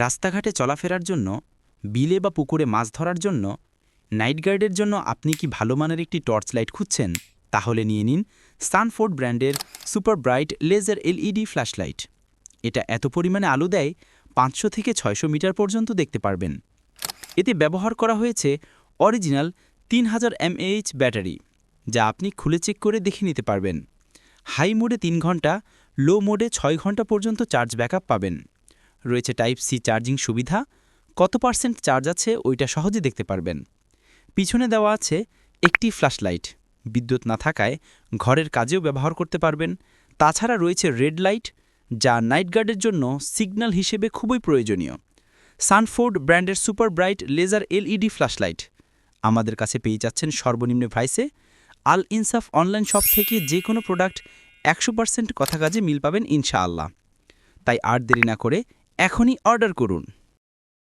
রাস্তাঘাটে চলাফেরার জন্য, বিলে বা পুকুরে মাছ ধরার জন্য, নাইট গার্ডের জন্য আপনি কি ভালো মানের একটি টর্চ লাইট খুঁজছেন? তাহলে নিয়ে নিন সানফোর্ড ব্র্যান্ডের super bright laser LED flashlight. এটা এত পরিমাণে আলো দেয় 500 থেকে 600 মিটার পর্যন্ত দেখতে পারবেন। এতে ব্যবহার করা হয়েছে অরিজিনাল 3000 mAh ব্যাটারি, যা আপনি খুলে চেক করে দেখে নিতে পারবেন। হাই মোডে 3 ঘন্টা, লো মোডে 6 ঘন্টা পর্যন্ত চার্জ ব্যাকআপ পাবেন। রয়েছে টাইপ সি চার্জিং সুবিধা, কত পার্সেন্ট চার্জ আছে ওইটা সহজে দেখতে পারবেন। পিছনে দেওয়া আছে একটি ফ্ল্যাশলাইট, বিদ্যুৎ না থাকায় ঘরের কাজেও ব্যবহার করতে পারবেন। তাছাড়া রয়েছে রেড লাইট, যা নাইট গার্ডের জন্য সিগন্যাল হিসেবে খুবই প্রয়োজনীয়। সানফোর্ড ব্র্যান্ডের super bright laser LED flashlight আমাদের কাছে পেয়ে যাচ্ছেন সর্বনিম্ন প্রাইসে। আল ইনসাফ অনলাইন শপ থেকে যে কোনো প্রোডাক্ট 100% কথা কাজে মিল পাবেন ইনশাআল্লাহ। তাই আর দেরি না করে এখনই অর্ডার করুন।